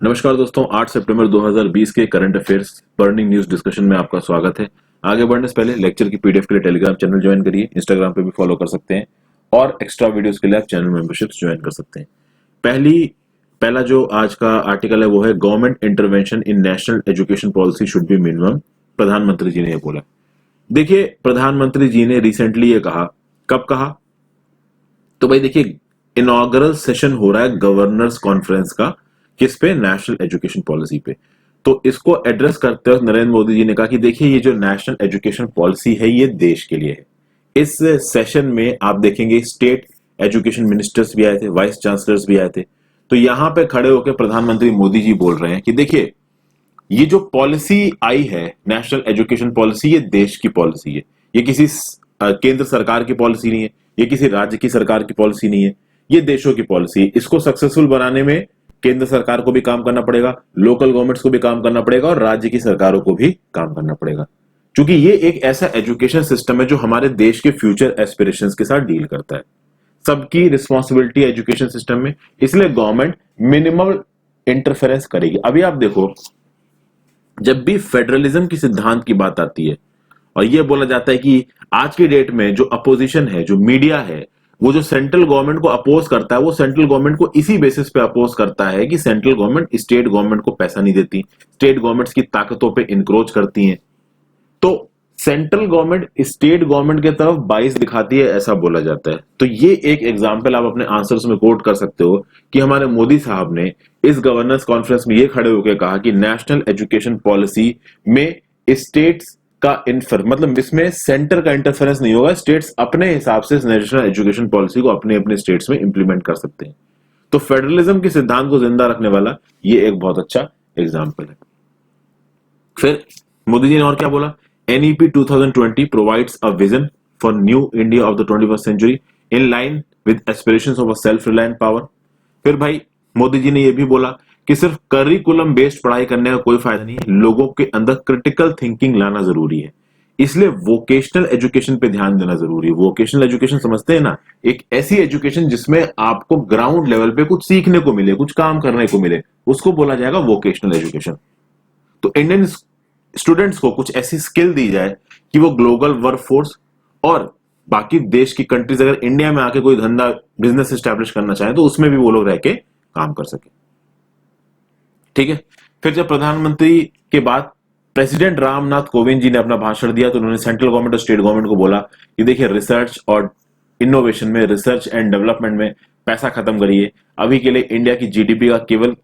नमस्कार दोस्तों, 8 सितंबर 2020 के current affairs burning news discussion में आपका स्वागत है। आगे बढ़ने से पहले लेक्चर की पीडीएफ के लिए टेलीग्राम चैनल ज्वाइन करिए, इंस्टाग्राम पे भी फॉलो कर सकते हैं और एक्स्ट्रा वीडियोस के लिए आप चैनल मेंबरशिप ज्वाइन कर सकते हैं। पहला जो आज का आर्टिकल है वो है government intervention in national education policy should be minimum. प्रधानमंत्री जी ने यह बोला। देखिए, प्रधानमंत्री जी ने रिसेंटली ये कहा। कब कहा? तो भाई देखिए, इनॉग्रल सेशन हो रहा है गवर्नर्स कॉन्फ्रेंस का, किस पे? नेशनल एजुकेशन पॉलिसी पे। तो इसको एड्रेस करते हुए नरेंद्र मोदी जी ने कहा कि देखिए, ये जो नेशनल एजुकेशन पॉलिसी है ये देश के लिए है। इस सेशन में आप देखेंगे स्टेट एजुकेशन मिनिस्टर्स भी आए थे, वाइस चांसलर्स भी आए थे। तो यहां पे खड़े होकर प्रधानमंत्री मोदी जी बोल रहे हैं कि देखिए, ये जो पॉलिसी आई है नेशनल एजुकेशन पॉलिसी, ये देश की पॉलिसी है। ये किसी केंद्र सरकार की पॉलिसी नहीं है, ये किसी राज्य की सरकार की पॉलिसी नहीं है, ये देशों की पॉलिसी है। इसको सक्सेसफुल बनाने में केंद्र सरकार को भी काम करना पड़ेगा, लोकल गवर्नमेंट्स को भी काम करना पड़ेगा और राज्य की सरकारों को भी काम करना पड़ेगा, क्योंकि ये एक ऐसा एजुकेशन सिस्टम है जो हमारे देश के फ्यूचर एस्पिरेशंस के साथ डील करता है। सबकी रिस्पॉन्सिबिलिटी एजुकेशन सिस्टम में, इसलिए गवर्नमेंट मिनिमम इंटरफेरेंस करेगी। अभी आप देखो, जब भी फेडरलिज्म की सिद्धांत की बात आती है और यह बोला जाता है कि आज की डेट में जो अपोजिशन है, जो मीडिया है, वो जो सेंट्रल गवर्नमेंट को अपोज करता है, वो सेंट्रल गवर्नमेंट को इसी बेसिस पे अपोज करता है कि सेंट्रल गवर्नमेंट स्टेट गवर्नमेंट को पैसा नहीं देती, स्टेट गवर्नमेंट्स की ताकतों पे इंक्रोच करती हैं। तो सेंट्रल गवर्नमेंट स्टेट गवर्नमेंट की तरफ बाइस दिखाती है, ऐसा बोला जाता है। तो ये एक एग्जांपल आप अपने आंसर्स में कोट कर सकते हो कि हमारे मोदी साहब ने इस गवर्नर्स कॉन्फ्रेंस में ये खड़े होकर कहा कि नेशनल एजुकेशन पॉलिसी में स्टेट्स का मतलब इसमें सेंटर का इंटरफेरेंस नहीं होगा, स्टेट्स अपने हिसाब से नेशनल एजुकेशन पॉलिसी को अपने अपने स्टेट्स में इंप्लीमेंट कर सकते हैं। तो फेडरलिज्म के सिद्धांत को जिंदा रखने वाला ये एक बहुत अच्छा एग्जाम्पल है। फिर मोदी जी ने और क्या बोला? NEP 2020 provides a vision for new India of the 21st century in line with aspirations of a self-reliant power। फिर भाई मोदी जी ने यह भी बोला कि सिर्फ करिकुलम बेस्ड पढ़ाई करने का कोई फायदा नहीं है, लोगों के अंदर क्रिटिकल थिंकिंग लाना जरूरी है, इसलिए वोकेशनल एजुकेशन पे ध्यान देना जरूरी है। वोकेशनल एजुकेशन समझते हैं ना, एक ऐसी एजुकेशन जिसमें आपको ग्राउंड लेवल पे कुछ सीखने को मिले, कुछ काम करने को मिले, उसको बोला जाएगा वोकेशनल एजुकेशन। तो इंडियन स्टूडेंट्स को कुछ ऐसी स्किल दी जाए कि वो ग्लोबल वर्कफोर्स और बाकी देश की कंट्रीज अगर इंडिया में आके कोई धंधा बिजनेस एस्टैब्लिश करना चाहे तो उसमें भी वो लोग रह के काम कर सके। ठीक है। फिर जब प्रधानमंत्री के बाद प्रेसिडेंट रामनाथ कोविंद जी ने अपना भाषण दिया तो उन्होंने सेंट्रल गवर्नमेंट और स्टेट गवर्नमेंट को बोला कि देखिए, रिसर्च और इनोवेशन में, रिसर्च एंड डेवलपमेंट में पैसा खत्म करिए। अभी के लिए इंडिया की जीडीपी का केवल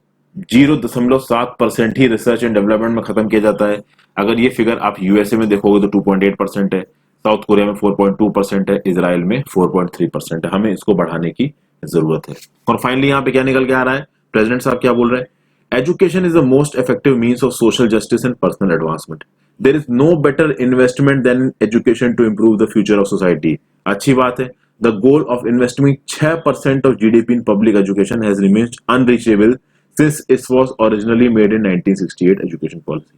0.7% ही रिसर्च एंड डेवलपमेंट में खत्म किया जाता है। अगर ये फिगर आप यूएसए में देखोगे तो 2.8% है, साउथ कोरिया में 4.2% है, इजराइल में 4.3% है। हमें इसको बढ़ाने की जरूरत है। और फाइनली यहाँ पे क्या निकल के आ रहा है? प्रेसिडेंट साहब क्या बोल रहे हैं? Education is the most effective means of social justice and personal advancement. There is no better investment than education to improve the future of society. अच्छी बात है। The goal of investing 6% of GDP in public education has remained unreachable since it was originally made in 1968 education policy.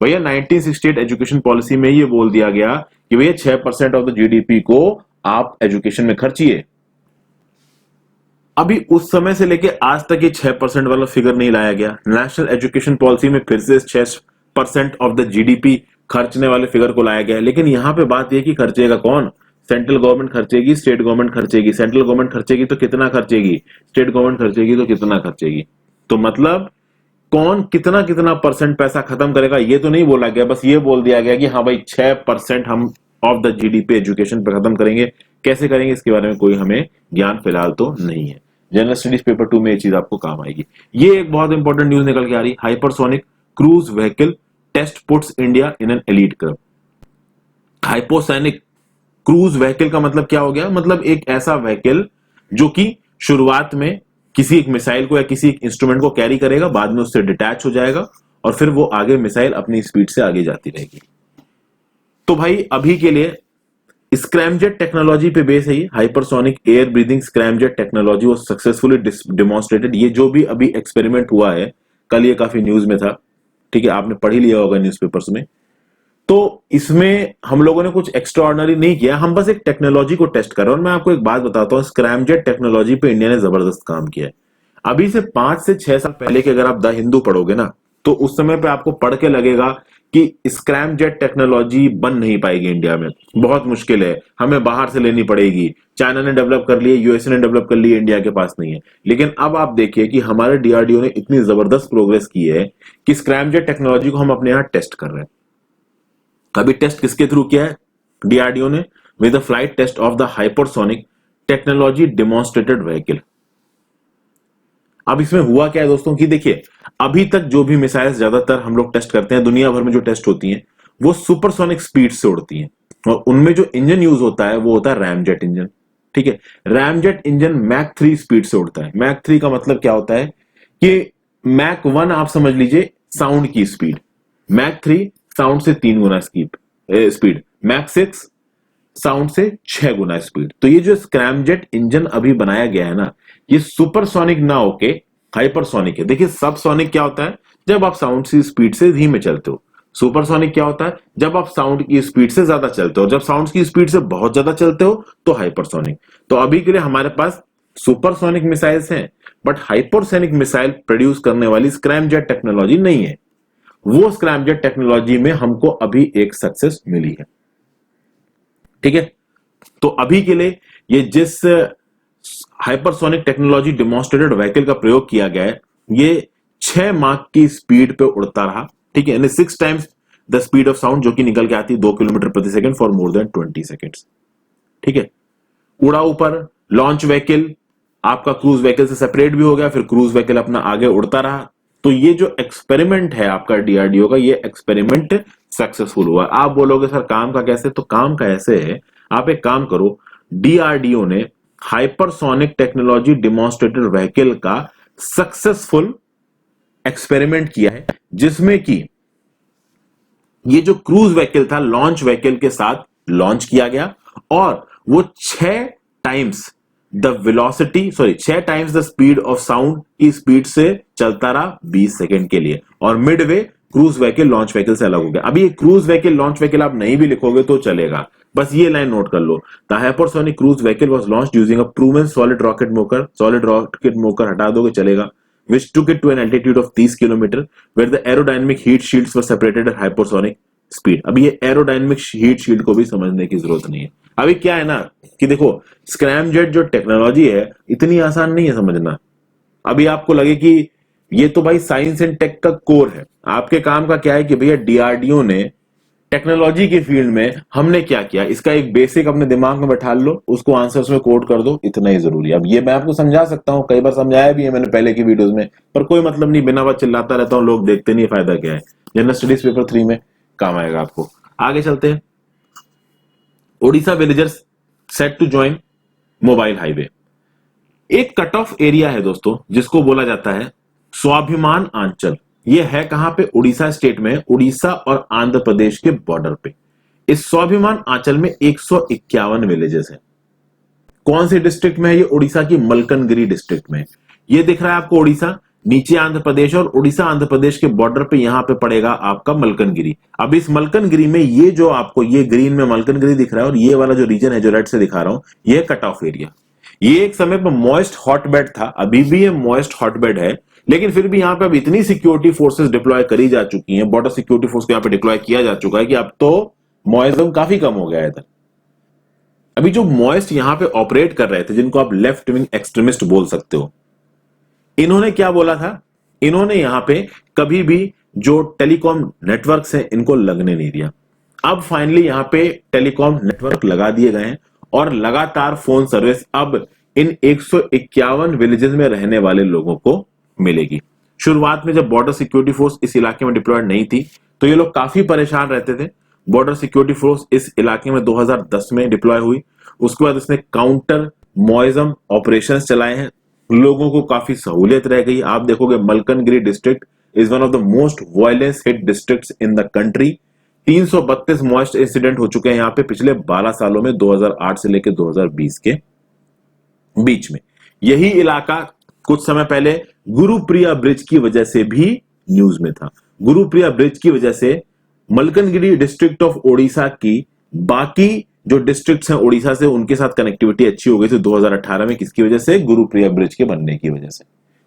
भैया 1968 education policy में ये बोल दिया गया कि भैया 6% ऑफ द जीडीपी को आप एजुकेशन में खर्चिए। अभी उस समय से लेके आज तक ये 6% वाला फिगर नहीं लाया गया। नेशनल एजुकेशन पॉलिसी में फिर से 6% ऑफ द जीडीपी खर्चने वाले फिगर को लाया गया है। लेकिन यहां पे बात यह कि खर्चेगा कौन? सेंट्रल गवर्नमेंट खर्चेगी, स्टेट गवर्नमेंट खर्चेगी। सेंट्रल गवर्नमेंट खर्चेगी तो कितना खर्चेगी, स्टेट गवर्नमेंट खर्चेगी तो कितना खर्चेगी। तो मतलब कौन कितना कितना परसेंट पैसा खत्म करेगा ये तो नहीं बोला गया, बस ये बोल दिया गया कि हाँ भाई 6% हम ऑफ द जीडीपी एजुकेशन पे खत्म करेंगे। कैसे करेंगे इसके बारे में कोई हमें ज्ञान फिलहाल तो नहीं है। जनरल स्टडीज पेपर 2 में ये चीज आपको काम आएगी। ये एक बहुत इंपॉर्टेंट न्यूज निकल के आ रही, hypersonic cruise vehicle test puts India in an elite club. Hypersonic cruise vehicle का मतलब क्या हो गया? मतलब एक ऐसा व्हीकल जो कि शुरुआत में किसी एक मिसाइल को या किसी एक इंस्ट्रूमेंट को कैरी करेगा, बाद में उससे डिटैच हो जाएगा और फिर वो आगे मिसाइल अपनी स्पीड से आगे जाती रहेगी। तो भाई अभी के लिए स्क्रैमजेट टेक्नोलॉजी पे बेस है ये। Hypersonic air breathing scramjet technology वो सक्सेसफुली डेमोन्स्ट्रेटेड। ये जो भी अभी एक्सपेरिमेंट हुआ है, कल ये काफी न्यूज में था, ठीक है, आपने पढ़ ही लिया होगा न्यूज़पेपर्स में। तो इसमें हम लोगों ने कुछ एक्स्ट्रा ऑर्डिनरी नहीं किया, हम बस एक टेक्नोलॉजी को टेस्ट कर रहे हैं। और मैं आपको एक बात बताता हूं, स्क्रैमजेट टेक्नोलॉजी पे इंडिया ने जबरदस्त काम किया है। अभी से 5 से 6 साल पहले के अगर आप द हिंदू पढ़ोगे ना, तो उस समय पे आपको पढ़ के लगेगा कि स्क्रैम जेट टेक्नोलॉजी बन नहीं पाएगी इंडिया में, बहुत मुश्किल है, हमें बाहर से लेनी पड़ेगी, चाइना ने डेवलप कर लिए, यूएसए ने डेवलप कर लिए, इंडिया के पास नहीं है। लेकिन अब आप देखिए कि हमारे डीआरडीओ ने इतनी जबरदस्त प्रोग्रेस की है कि स्क्रैम जेट टेक्नोलॉजी को हम अपने यहां टेस्ट कर रहे हैं। अभी टेस्ट किसके थ्रू किया है डीआरडीओ ने? With the flight test of the hypersonic technology demonstrated vehicle. अब इसमें हुआ क्या है दोस्तों कि देखिए, अभी तक जो भी मिसाइल्स ज्यादातर हम लोग टेस्ट करते हैं, दुनिया भर में जो टेस्ट होती हैं वो सुपरसोनिक स्पीड से उड़ती हैं, और उनमें जो इंजन यूज होता है वो होता है रैमजेट इंजन। ठीक है, रैमजेट इंजन मैक 3 स्पीड से उड़ता है। मैक 3 का मतलब क्या होता है कि मैक 1 आप समझ लीजिए साउंड की स्पीड, मैक 3 साउंड से 3 गुना स्पीड, मैक 6 साउंड से 6 गुना स्पीड। तो ये जो स्क्रैमजेट इंजन अभी बनाया गया है ना, ये सुपरसोनिक ना होके हाइपरसोनिक है। देखिए सबसोनिक क्या होता है? जब आप साउंड की स्पीड से धीमे चलते हो। सुपरसोनिक क्या होता है? जब आप साउंड की स्पीड से ज्यादा चलते हो। जब साउंड की स्पीड से बहुत ज्यादा चलते हो तो हाइपरसोनिक। तो अभी के लिए हमारे पास सुपरसोनिक मिसाइल्स हैं, बट हाइपरसोनिक मिसाइल प्रोड्यूस करने वाली स्क्रैमजेट टेक्नोलॉजी नहीं है। वो स्क्रैमजेट टेक्नोलॉजी में हमको अभी एक सक्सेस मिली है। ठीक है, तो अभी के लिए ये जिस हाइपरसोनिक टेक्नोलॉजी डेमोन्स्ट्रेटेड व्हीकल का प्रयोग किया गया है, ये 6 माक की स्पीड पे उड़ता रहा। ठीक है, यानी 6 times the speed of sound, जो कि निकल के आती है 2 किलोमीटर प्रति second for more than 20 seconds. ठीक है, उड़ा ऊपर, लॉन्च व्हीकल आपका क्रूज व्हीकल से सेपरेट भी हो गया, फिर क्रूज व्हीकल अपना आगे उड़ता रहा। तो ये जो एक्सपेरिमेंट है आपका डीआरडीओ का, ये एक्सपेरिमेंट सक्सेसफुल हुआ। आप बोलोगे सर काम का कैसे? तो काम का ऐसे है, आप एक काम करो, डीआरडीओ ने हाइपरसोनिक टेक्नोलॉजी डेमोन्स्ट्रेटेड व्हीकल का सक्सेसफुल एक्सपेरिमेंट किया है, जिसमें कि ये जो क्रूज व्हीकल था लॉन्च व्हीकल के साथ लॉन्च किया गया, और वो 6 times the velocity 6 times the speed of sound की स्पीड से चलता रहा 20 सेकेंड के लिए, और Midway cruise vehicle launch vehicle से अलग हो गया। अभी ये क्रूज व्हीकल लॉन्च व्हीकल आप नहीं भी लिखोगे तो चलेगा, बस ये लाइन नोट कर लो। The hypersonic cruise vehicle was launched using a proven solid rocket motor. Solid rocket motor हटा दोगे चलेगा, which took it to an altitude of 30 kilometre, where the aerodynamic heat shields were separated at hypersonic speed। अभी ये aerodynamic heat shield को भी समझने की जरूरत नहीं है। अभी क्या है ना कि देखो, स्क्रैमजेट जो टेक्नोलॉजी है इतनी आसान नहीं है समझना। अभी आपको लगे कि ये तो भाई साइंस एंड टेक का कोर है। आपके काम का क्या है कि भैया डीआरडीओ ने टेक्नोलॉजी के फील्ड में हमने क्या किया, इसका एक बेसिक अपने दिमाग में बैठा लो, उसको आंसर्स में कोड कर दो, इतना ही जरूरी है। अब ये मैं आपको समझा सकता हूं, कई बार समझाया भी है मैंने पहले की वीडियोस में, पर कोई मतलब नहीं, बिना बात चिल्लाता रहता हूं, लोग देखते नहीं, फायदा क्या है। जनरल स्टडीज पेपर 3 में काम आएगा आपको। आगे चलते हैं। Odisha villagers set to join mobile highway. एक कट ऑफ एरिया है दोस्तों जिसको बोला जाता है स्वाभिमान आंचल। ये है कहां पे? उड़ीसा स्टेट में, उड़ीसा और आंध्र प्रदेश के बॉर्डर पे। इस स्वाभिमान आंचल में 151 विलेजेस हैं। कौन से डिस्ट्रिक्ट में है ये? उड़ीसा की मलकनगिरी डिस्ट्रिक्ट में। ये दिख रहा है आपको उड़ीसा, नीचे आंध्र प्रदेश, और उड़ीसा आंध्र प्रदेश के बॉर्डर पे यहां पे पड़ेगा आपका मलकनगिरी। अब इस मलकनगिरी में ये जो आपको ये ग्रीन में मलकनगिरी दिख रहा है, और ये वाला जो रीजन है जो रेड से दिखा रहा हूं, ये कट ऑफ एरिया। ये एक समय पर मॉइस्ट हॉटबेड था, अभी भी ये मॉइस्ट हॉटबेड है, लेकिन फिर भी यहां पे अब इतनी सिक्योरिटी फोर्सेस डिप्लॉय करी जा चुकी हैं, बॉर्डर सिक्योरिटी फोर्स को यहां पे डिप्लॉय किया जा चुका है कि अब तो मॉइज्म काफी कम हो गया है इधर। अभी जो मॉइस्ट यहां पे ऑपरेट कर रहे थे, जिनको आप लेफ्ट विंग एक्सट्रीमिस्ट बोल सकते हो, इन्होंने क्या बोला था? इन्होंने यहां पे कभी भी जो टेलीकॉम नेटवर्क्स हैं इनको लगने नहीं दिया। अब फाइनली यहां पे टेलीकॉम नेटवर्क लगा दिए गए हैं, और लगातार फोन सर्विस अब इन 151 विलेजेस में रहने वाले लोगों को मिलेगी। शुरुआत में जब बॉर्डर सिक्योरिटी फोर्स इस इलाके में डिप्लॉयड नहीं थी तो ये लोग काफी परेशान रहते थे। बॉर्डर सिक्योरिटी फोर्स इस इलाके में 2010 में डिप्लॉय हुई। उसके बाद इसने काउंटर मॉइज्म ऑपरेशंस चलाए हैं, लोगों को काफी सहूलियत रह गई। आप देखोगे Malkangiri district is one of the most violence hit districts in the country. 332 moist incident हो चुके हैं यहाँ पे पिछले 12 सालों में, 2008 से लेकर 2020 के बीच में। यही इलाका कुछ समय पहले गुरुप्रिया ब्रिज की वजह से भी न्यूज में था। गुरुप्रिया ब्रिज की वजह से मलकनगिरी डिस्ट्रिक्ट ऑफ ओडिशा की बाकी जो डिस्ट्रिक्ट्स हैं ओडिशा से, उनके साथ कनेक्टिविटी अच्छी हो गई थी 2018 में। किसकी वजह से? गुरुप्रिया ब्रिज के बनने की वजह से।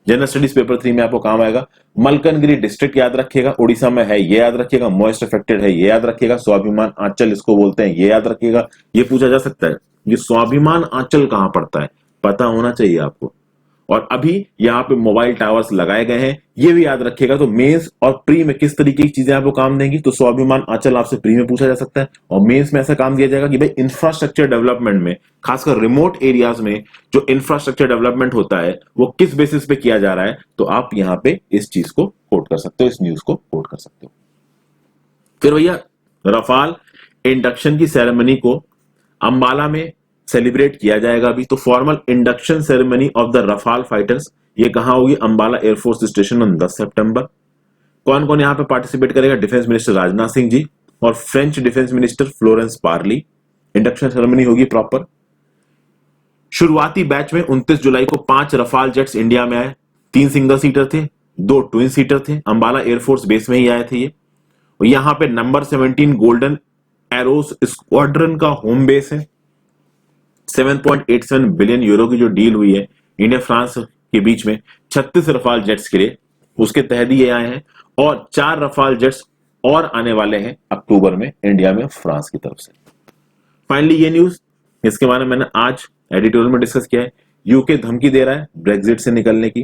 जनरल स्टडीज पेपर 3 में आपको काम आएगा। मलकनगिरी डिस्ट्रिक्ट याद रखिएगा, उड़ीसा में है, ये याद रखिएगा। मोस्ट अफेक्टेड है, ये याद रखिएगा। स्वाभिमान आंचल इसको बोलते हैं, ये याद रखिएगा। ये पूछा जा सकता है, ये स्वाभिमान आंचल कहां पड़ता है, पता होना चाहिए आपको। और अभी यहाँ पे मोबाइल टावर्स लगाए गए हैं, ये भी याद रखिएगा। तो मेंस और प्री में किस तरीके की चीजें आपको काम देंगी, तो स्वाभिमान आंचल आपसे प्री में पूछा जा सकता है। और मेंस में ऐसा काम दिया जाएगा कि भाई इंफ्रास्ट्रक्चर डेवलपमेंट में, खासकर रिमोट एरियाज में जो इंफ्रास्ट्रक्चर डेवलपमेंट होता है वो किस बेसिस पे किया जा रहा है, तो आप यहाँ पे इस चीज को कोट कर सकते हो, इस न्यूज को कोट कर सकते हो। फिर भैया रफाल इंडक्शन की सेरेमनी को अंबाला में सेलिब्रेट किया जाएगा अभी। तो formal induction ceremony of the Rafale fighters, ये कहां होगी, अंबाला एयरफोर्स स्टेशन ऑन 10 सितंबर। कौन कौन यहां पे पार्टिसिपेट करेगा, डिफेंस मिनिस्टर राजनाथ सिंह जी और French defence minister Florence Parly. Induction ceremony होगी प्रॉपर। शुरुआती बैच में 29 जुलाई को 5 रफाल जेट्स इंडिया में आए। 3 सिंगल सीटर थे, 2 ट्विन सीटर थे। अंबाला एयरफोर्स बेस में ही आए थे ये। और यहां पे नंबर 17 गोल्डन एरोस स्क्वाड्रन का होम बेस है। 7.87 बिलियन यूरो की जो डील हुई है इंडिया फ्रांस के बीच में 36 रफाल जेट्स के लिए, उसके तहत ये आए हैं। और 4 रफाल जेट्स और आने वाले हैं अक्टूबर में इंडिया में फ्रांस की तरफ से। फाइनली ये न्यूज, इसके बारे में मैंने आज एडिटोरियल में डिस्कस किया है। यूके धमकी दे रहा है ब्रेक्जिट से निकलने की।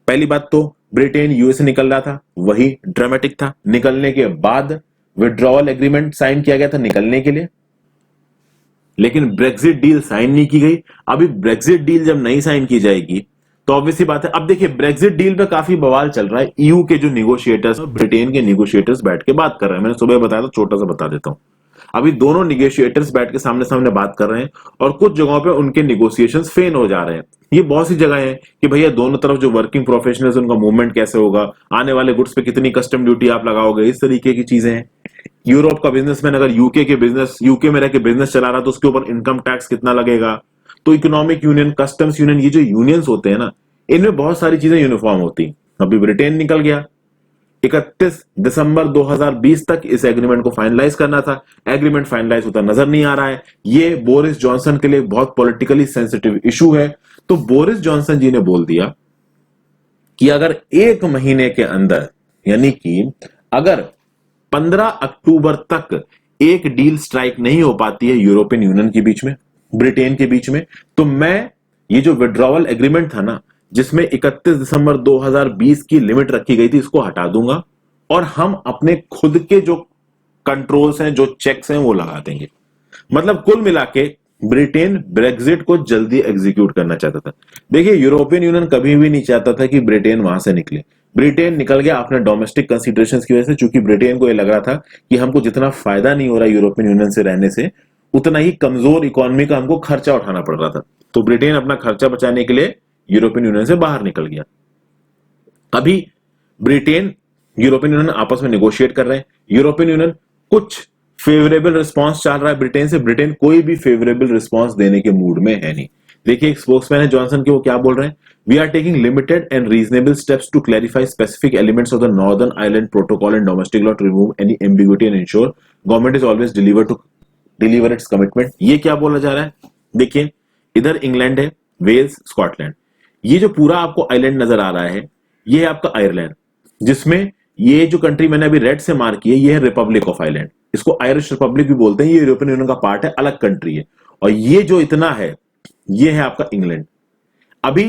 पहली बात तो ब्रिटेन यूएस से निकल रहा था, वही ड्रामेटिक था। निकलने के बाद विड्रॉवल एग्रीमेंट साइन किया गया था निकलने के लिए, लेकिन ब्रेक्जिट डील साइन नहीं की गई। अभी ब्रेक्जिट डील जब नहीं साइन की जाएगी तो ऑब्वियसली बात है, अब देखिए ब्रेक्जिट डील पे काफी बवाल चल रहा है। ईयू के जो निगोशिएटर्स, ब्रिटेन के निगोशिएटर्स बैठ के बात कर रहे हैं। मैंने सुबह बताया था, छोटा सा बता देता हूं। अभी दोनों निगोशिएटर्स बैठ के सामने सामने बात कर रहे हैं और कुछ जगहों पे उनके निगोशिएशंस फेल हो जा रहे हैं। ये बहुत सी जगह है कि भैया दोनों तरफ जो वर्किंग प्रोफेशनल्स उनका मूवमेंट कैसे होगा, आने वाले गुड्स पे कितनी कस्टम ड्यूटी आप लगाओगे, इस तरीके की चीजें हैं। यूरोप का बिजनेसमैन अगर यूके में रह के बिजनेस चला रहा तो उसके ऊपर इनकम टैक्स कितना लगेगा। तो इकोनॉमिक यूनियन, कस्टम्स यूनियन, ये जो यूनियंस होते हैं ना, इनमें बहुत सारी चीजें यूनिफॉर्म होती हैं। अभी ब्रिटेन निकल गया, 31 दिसंबर 2020 तक इस एग्रीमेंट को फाइनलाइज करना था। एग्रीमेंट फाइनलाइज होता नजर नहीं आ रहा है। ये बोरिस जॉनसन के लिए बहुत पॉलिटिकली सेंसिटिव इशू है। तो बोरिस जॉनसन जी ने बोल दिया कि अगर 1 महीने के अंदर, यानी कि अगर 15 अक्टूबर तक एक डील स्ट्राइक नहीं हो पाती है यूरोपियन यूनियन के बीच में, ब्रिटेन के बीच में, तो मैं ये जो विड्रॉवल एग्रीमेंट था ना, जिसमें 31 दिसंबर 2020 की लिमिट रखी गई थी, इसको हटा दूंगा और हम अपने खुद के जो कंट्रोल्स हैं, जो चेक्स हैं, वो लगा देंगे। मतलब कुल मिला के ब्रिटेन ब्रेक्जिट को जल्दी एग्जीक्यूट करना चाहता था। देखिए यूरोपियन यूनियन कभी भी नहीं चाहता था कि ब्रिटेन वहां से निकले। ब्रिटेन निकल गया अपने डोमेस्टिक कंसीडरेशंस की वजह से, चूंकि ब्रिटेन को यह लग रहा था कि हमको जितना फायदा नहीं हो रहा यूरोपियन यूनियन से रहने से, उतना ही कमजोर इकोनॉमी का हमको खर्चा उठाना पड़ रहा था। तो ब्रिटेन अपना खर्चा बचाने के लिए यूरोपियन यूनियन से बाहर निकल गया। अभी ब्रिटेन यूरोपियन यूनियन आपस में नेगोशिएट कर रहे हैं। यूरोपियन यूनियन कुछ फेवरेबल रिस्पांस चाह रहा है ब्रिटेन से, ब्रिटेन कोई भी फेवरेबल रिस्पांस देने के मूड में है नहीं। देखिए एक स्पोक्समैन है जॉनसन के, वो क्या बोल रहे हैं, we are taking limited and reasonable steps to clarify specific elements of the Northern Ireland protocol and domestic law to remove any ambiguity and ensure government is always deliver its commitment. ये क्या बोला जा रहा है, देखिए इधर England है, Wales, Scotland, ये जो पूरा आपको आइलैंड नजर आ रहा है, ये है आपका आयरलैंड, जिसमें ये जो कंट्री मैंने अभी रेड से मार्क की है, ये है रिपब्लिक ऑफ आयरलैंड। इसको आयरिश रिपब्लिक भी बोलते हैं। ये यूरोपियन यूनियन का पार्ट है, अलग कंट्री है। और ये जो इतना है, ये है आपका इंग्लैंड। अभी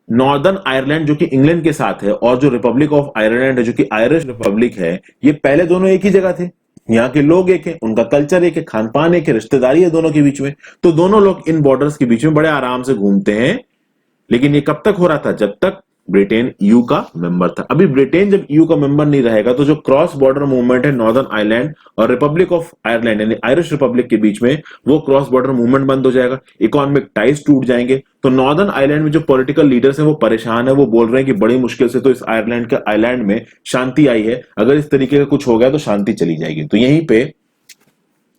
नॉर्दर्न आयरलैंड जो कि इंग्लैंड के साथ है, और जो रिपब्लिक ऑफ आयरलैंड है जो कि आयरिश रिपब्लिक है, ये पहले दोनों एक ही जगह थे। यहाँ के लोग एक है, उनका कल्चर एक है, खान पान एक है, रिश्तेदारी है दोनों के बीच में। तो दोनों लोग इन बॉर्डर्स के बीच में बड़े आराम से घूमते हैं। लेकिन ये कब तक हो रहा था, जब तक ब्रिटेन ईयू का मेंबर था। अभी ब्रिटेन जब ईयू का मेंबर नहीं रहेगा तो जो क्रॉस बॉर्डर मूवमेंट है नॉर्दर्न आयरलैंड और रिपब्लिक ऑफ आयरलैंड यानी आयरिश रिपब्लिक के बीच में, वो क्रॉस बॉर्डर मूवमेंट बंद हो जाएगा, इकोनॉमिक टाइज टूट जाएंगे। तो नॉर्दर्न आयरलैंड में जो पॉलिटिकल लीडर्स हैं वो परेशान है। वो बोल रहे हैं कि बड़ी मुश्किल से तो इस आयरलैंड के आइलैंड में शांति आई है, अगर इस तरीके का कुछ हो गया तो शांति चली जाएगी। तो यहीं पे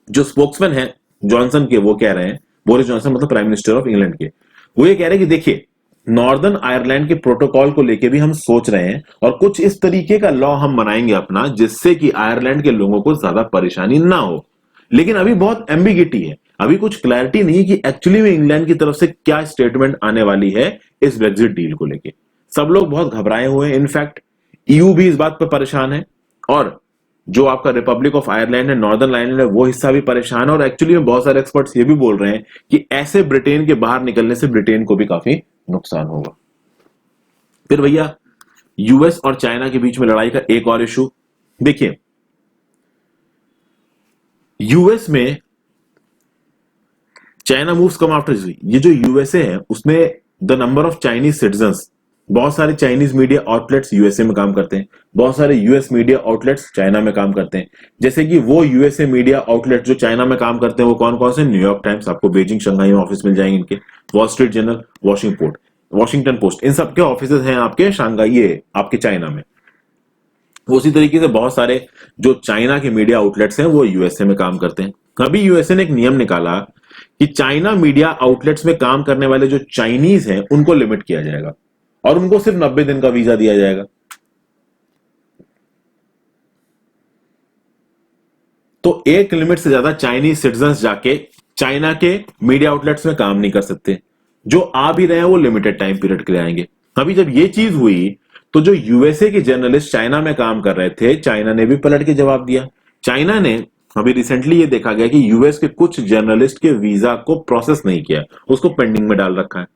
जो स्पोक्समैन है जॉनसन के, वो कह रहे हैं, बोरिस जॉनसन मतलब प्राइम मिनिस्टर ऑफ इंग्लैंड के, वो ये कह रहे हैं कि देखिए नॉर्दर्न आयरलैंड के प्रोटोकॉल को लेके भी हम सोच रहे हैं और कुछ इस तरीके का लॉ हम बनाएंगे अपना, जिससे कि आयरलैंड के लोगों को ज्यादा परेशानी ना हो। लेकिन अभी बहुत एम्बिगिटी है, अभी कुछ क्लैरिटी नहीं है कि एक्चुअली में इंग्लैंड की तरफ से क्या स्टेटमेंट आने वाली है इस ब्रेक्जिट डील को लेके। सब लोग बहुत घबराए हुए हैं। इनफैक्ट ईयू भी इस बात पर परेशान है, और जो आपका रिपब्लिक ऑफ आयरलैंड है, नॉर्दर्न आयरलैंड है, वो हिस्सा भी परेशान है। और एक्चुअली में बहुत सारे एक्सपर्ट्स ये भी बोल रहे हैं कि ऐसे ब्रिटेन के बाहर निकलने से ब्रिटेन को भी काफी नुकसान होगा। फिर भैया यूएस और चाइना के बीच में लड़ाई का एक और इशू देखिए, यूएस में चाइना मूव्स कम आफ्टर, ये जो यूएसए है उसमें the number of Chinese citizens, बहुत सारे चाइनीज मीडिया आउटलेट्स यूएसए में काम करते हैं, बहुत सारे यूएस मीडिया आउटलेट्स चाइना में काम करते हैं। जैसे कि वो यूएसए मीडिया आउटलेट जो चाइना में काम करते हैं वो कौन कौन से, न्यूयॉर्क टाइम्स, आपको बीजिंग शंघाई में ऑफिस मिल जाएंगे इनके, Wall Street Journal, Washington Post, इन सबके ऑफिस हैं आपके शंघाई, ये आपके चाइना में। उसी तरीके से बहुत सारे जो चाइना के मीडिया आउटलेट्स हैं वो यूएसए में काम करते हैं। अभी यूएसए ने एक नियम निकाला कि चाइना मीडिया आउटलेट्स में काम करने वाले जो चाइनीज हैं उनको लिमिट किया जाएगा और उनको सिर्फ 90 दिन का वीजा दिया जाएगा। तो एक लिमिट से ज्यादा चाइनीज सिटीजन्स जाके चाइना के मीडिया आउटलेट्स में काम नहीं कर सकते। जो आ भी रहे हैं वो लिमिटेड टाइम पीरियड के लिए आएंगे। अभी जब ये चीज हुई तो जो यूएसए के जर्नलिस्ट चाइना में काम कर रहे थे, चाइना ने भी पलट के जवाब दिया। चाइना ने अभी रिसेंटली ये देखा गया कि यूएस के कुछ जर्नलिस्ट के वीजा को प्रोसेस नहीं किया, उसको पेंडिंग में डाल रखा है।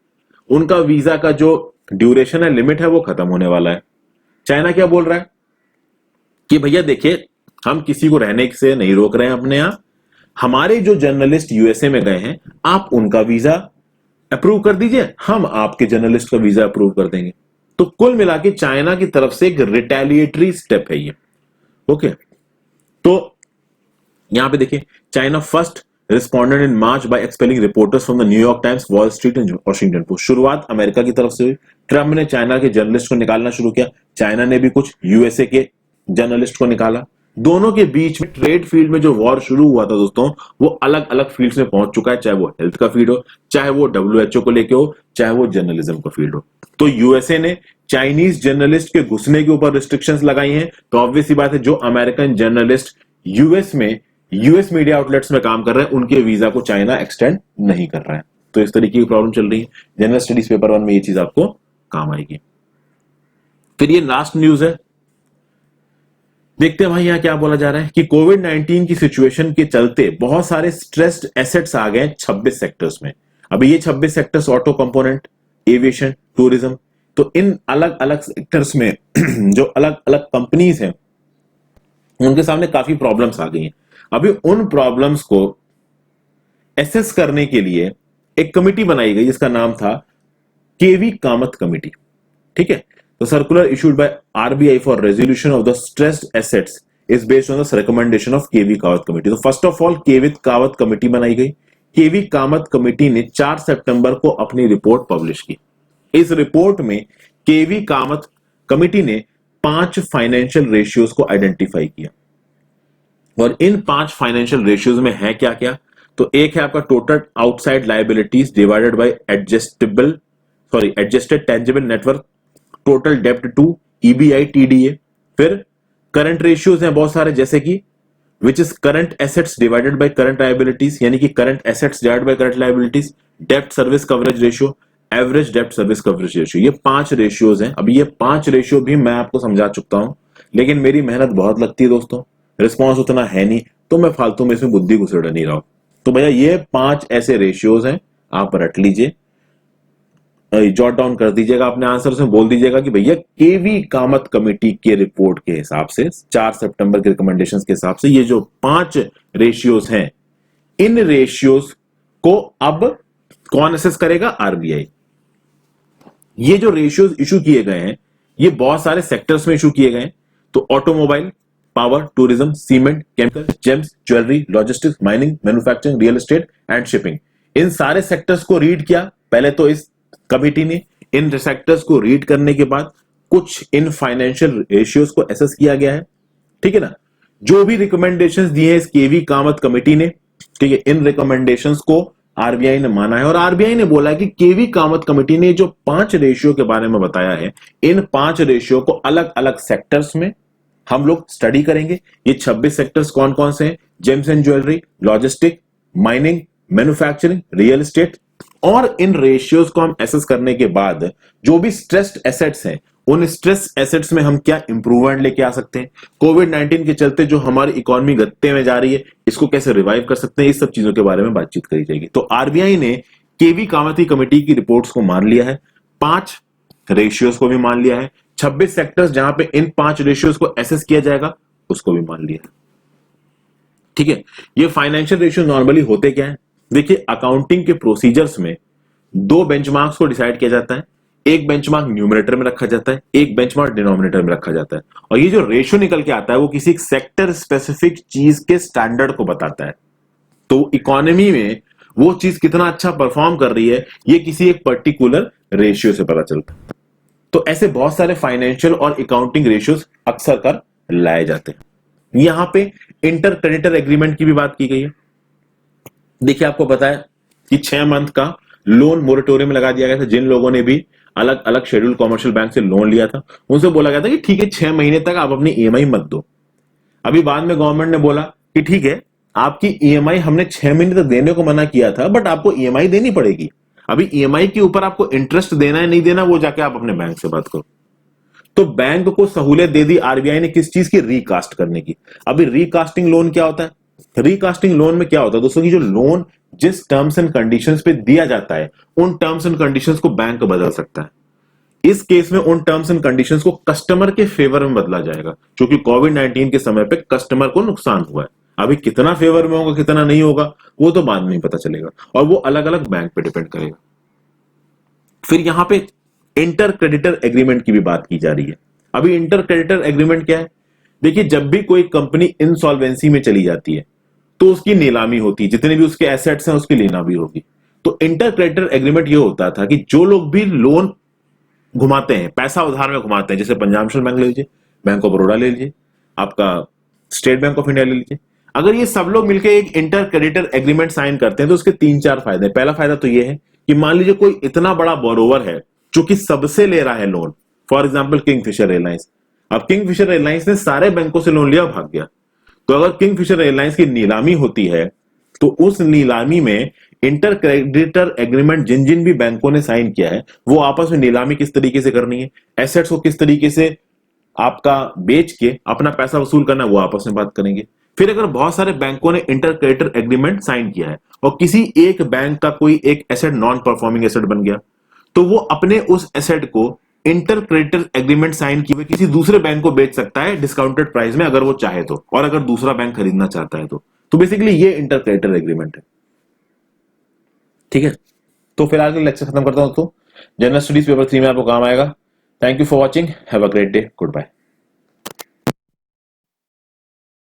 उनका वीजा का जो ड्यूरेशन है, लिमिट है, वो खत्म होने वाला है। चाइना क्या बोल रहा है कि भैया देखिए, हम किसी को रहने से नहीं रोक रहे हैं अपने यहां, हमारे जो जर्नलिस्ट यूएसए में गए हैं आप उनका वीजा अप्रूव कर दीजिए, हम आपके जर्नलिस्ट का वीजा अप्रूव कर देंगे। तो कुल मिला के चाइना की तरफ से एक रिटेलिएटरी स्टेप है ये। ओके, तो यहां पे देखिए, China first responded in March by expelling reporters from the New York Times, Wall Street and Washington Post. शुरुआत अमेरिका की तरफ से हुई, ट्रम्प ने चाइना के जर्नलिस्ट को निकालना शुरू किया, चाइना ने भी कुछ यूएसए के जर्नलिस्ट को निकाला। दोनों के बीच में ट्रेड फील्ड में जो वॉर शुरू हुआ था दोस्तों, वो अलग अलग फील्ड्स में पहुंच चुका है, चाहे वो हेल्थ का फील्ड हो, चाहे वो डब्ल्यूएचओ को लेके हो, चाहे वो जर्नलिज्म का फील्ड हो। तो यूएसए ने चाइनीज जर्नलिस्ट के घुसने के ऊपर रिस्ट्रिक्शंस लगाई हैं, तो ऑब्वियस सी बात है जो अमेरिकन जर्नलिस्ट यूएस में यूएस मीडिया आउटलेट्स में काम कर रहे हैं उनके वीजा को चाइना एक्सटेंड नहीं कर रहा है। तो इस तरीके की प्रॉब्लम चल रही है। जनरल स्टडीज पेपर 1 में ये चीज आपको काम आएगी। फिर ये लास्ट न्यूज है, देखते हैं भाई यहां क्या बोला जा रहा है कि कोविड-19 की सिचुएशन के चलते बहुत सारे स्ट्रेस्ड एसेट्स आ गए 26 सेक्टर्स में। अभी ये 26 sectors auto component, aviation, tourism, तो इन अलग अलग सेक्टर्स में जो अलग अलग कंपनीज हैं उनके सामने काफी प्रॉब्लम्स आ गई हैं। अभी उन प्रॉब्लम्स को एसेस करने के लिए एक कमिटी बनाई गई जिसका नाम था केवी कामत कमिटी। ठीक है, The circular issued by RBI for resolution of the stressed assets is based on the recommendation of KV Kamath committee. तो first of all KV Kamath committee बनाई गई। केवी कामत कमेटी ने 4 सितंबर को अपनी रिपोर्ट पब्लिश की। इस रिपोर्ट में केवी कामत कमेटी ने 5 फाइनेंशियल रेशियोज को आइडेंटिफाई किया, और इन 5 फाइनेंशियल रेशियोज में है क्या क्या, तो एक है आपका total outside liabilities divided by adjusted tangible network, total dept to EBI TDA. फिर करंट रेशियोज हैं बहुत सारे, जैसे कि which is current assets divided by current liabilities, यानी कि current assets divided by current liabilities, dept service coverage ratio, average dept service coverage ratio. ये 5 ratios हैं। अभी ये 5 रेशियो भी मैं आपको समझा चुका हूं, लेकिन मेरी मेहनत बहुत लगती है दोस्तों, रिस्पॉन्स उतना है नहीं, तो मैं फालतू में इसमें बुद्धि घुसेड़ नहीं रहा हूं। तो भैया ये 5 ऐसे रेशियोज हैं, आप रट लीजिए, जॉट डाउन कर दीजिएगा अपने आंसर में, बोल दीजिएगा कि भैया केवी कामत कमेटी के रिपोर्ट के हिसाब से 4 सितंबर के रिकमेंडेशंस के हिसाब से ये जो 5 रेशियोज हैं, इन रेशियोज को अब कौन असेस करेगा, आरबीआई। ये जो रेशियोज इशू किए गए हैं ये बहुत सारे सेक्टर्स में इशू किए गए हैं। तो automobile, power, tourism, cement, chemical, gems, jewellery, logistics, mining, manufacturing, real estate and shipping, इन सारे सेक्टर्स को रीड किया पहले। तो इस कमिटी ने इन सेक्टर्स को रीड करने के बाद कुछ इन फाइनेंशियल रेशियोज को एसेस किया गया है। ठीक है ना, जो भी रिकमेंडेशंस दिए हैं इस केवी कामत कमेटी ने, ठीक है, इन रिकमेंडेशंस को आरबीआई ने माना है, और आरबीआई ने बोला कि केवी कामत कमेटी ने जो 5 रेशियो के बारे में बताया है, इन 5 रेशियो को अलग अलग सेक्टर्स में हम लोग स्टडी करेंगे। ये 26 सेक्टर्स कौन कौन से हैं, James and jewellery, logistic, mining, manufacturing, real estate, और इन रेशियोज को हम एसेस करने के बाद जो भी स्ट्रेस्ड एसेट्स हैं, उन स्ट्रेस एसेट्स में हम क्या इंप्रूवमेंट लेके आ सकते हैं, कोविड 19 के चलते जो हमारी इकोनॉमी गत्ते में जा रही है इसको कैसे रिवाइव कर सकते हैं, इस सब चीजों के बारे में बातचीत करी जाएगी। तो आरबीआई ने केवी कामती कमेटी की रिपोर्ट्स को मान लिया है, 5 रेशियोज को भी मान लिया है, 26 सेक्टर्स जहां पे इन 5 रेशियोज को एसेस किया जाएगा उसको भी मान लिया है। ठीक है, ये फाइनेंशियल रेशियो नॉर्मली होते क्या है? देखिए, अकाउंटिंग के प्रोसीजर्स में 2 बेंचमार्क्स को डिसाइड किया जाता है, एक बेंचमार्क न्यूमरेटर में रखा जाता है, एक बेंचमार्क डिनोमिनेटर में रखा जाता है, और ये जो रेशियो निकल के आता है वो किसी सेक्टर स्पेसिफिक चीज के स्टैंडर्ड को बताता है। तो इकोनॉमी में वो चीज कितना अच्छा परफॉर्म कर रही है ये किसी एक पर्टिकुलर रेशियो से पता चलता है। तो ऐसे बहुत सारे फाइनेंशियल और अकाउंटिंग रेशियोज अक्सर कर लाए जाते हैं। यहां पे इंटर क्रेडिटर एग्रीमेंट की भी बात की गई है। देखिए, आपको पता है कि 6 मंथ का लोन मोरेटोरियम लगा दिया गया था। जिन लोगों ने भी अलग अलग शेड्यूल कॉमर्शियल बैंक से लोन लिया था उनसे बोला गया था कि ठीक है 6 महीने तक आप अपनी ईएमआई मत दो। अभी बाद में गवर्नमेंट ने बोला कि ठीक है, आपकी ईएमआई हमने 6 महीने तक देने को मना किया था, बट आपको ईएमआई देनी पड़ेगी। अभी ईएमआई के ऊपर आपको इंटरेस्ट देना है नहीं देना वो जाके आप अपने बैंक से बात करो। तो बैंक को सहूलियत दे दी आरबीआई ने किस चीज की? रिकास्ट करने की। अभी रिकास्टिंग लोन क्या होता है? रिकास्टिंग लोन में क्या होता है दोस्तों, की जो लोन जिस टर्म्स एंड कंडीशंस पे दिया जाता है उन टर्म्स एंड कंडीशंस को बैंक बदल सकता है। इस केस में उन टर्म्स एंड कंडीशंस को कस्टमर के फेवर में बदला जाएगा, क्योंकि कोविड 19 के समय पे कस्टमर को नुकसान हुआ है। अभी कितना फेवर में होगा कितना नहीं होगा वो तो बाद में ही पता चलेगा, और वो अलग अलग बैंक पे डिपेंड करेगा। फिर यहां पे इंटर क्रेडिटर एग्रीमेंट की भी बात की जा रही है। अभी इंटर क्रेडिटर एग्रीमेंट क्या है? देखिए, जब भी कोई कंपनी इंसॉल्वेंसी में चली जाती है तो उसकी नीलामी होती है, जितने भी उसके एसेट्स हैं उसकी नीलामी होगी। तो इंटर क्रेडिटर एग्रीमेंट ये होता था कि जो लोग भी लोन घुमाते हैं, पैसा उधार में घुमाते हैं, जैसे पंजाब नेशनल बैंक ले लीजिए, बैंक ऑफ बड़ौदा ले लीजिए, आपका स्टेट बैंक ऑफ इंडिया ले लीजिए, अगर ये सब लोग मिलकर एक इंटर क्रेडिटर एग्रीमेंट साइन करते हैं तो उसके 3-4 फायदे। पहला फायदा तो ये है कि मान लीजिए कोई इतना बड़ा बोरोवर है जो कि सबसे ले रहा है loan, for example Kingfisher airlines. अब किंगफिशर एयरलाइंस ने सारे बैंकों से लोन लिया और भाग गया, तो अगर किंगफिशर एयरलाइंस की नीलामी होती है तो उस नीलामी में इंटर क्रेडिटर एग्रीमेंट जिन जिन भी बैंकों ने साइन किया है वो आपस में नीलामी किस तरीके से करनी है, एसेट्स को किस तरीके से आपका बेच के अपना पैसा वसूल करना है वो आपस में बात करेंगे। फिर अगर बहुत सारे बैंकों ने इंटर क्रेडिटर एग्रीमेंट साइन किया है और किसी एक बैंक का कोई एक एसेट नॉन परफॉर्मिंग एसेट बन गया तो वो अपने उस एसेट को इंटर क्रेडिटर एग्रीमेंट साइन किए हुए किसी दूसरे बैंक को बेच सकता है डिस्काउंटेड प्राइस में अगर वो चाहे तो, और अगर दूसरा बैंक खरीदना चाहता है तो बेसिकली ये इंटर क्रेडिटर एग्रीमेंट है। ठीक है, तो फिलहाल के लेक्चर खत्म करता हूं दोस्तों। जनरल स्टडीज पेपर 3 में आपको काम आएगा। Thank you for watching, have a great day, good bye.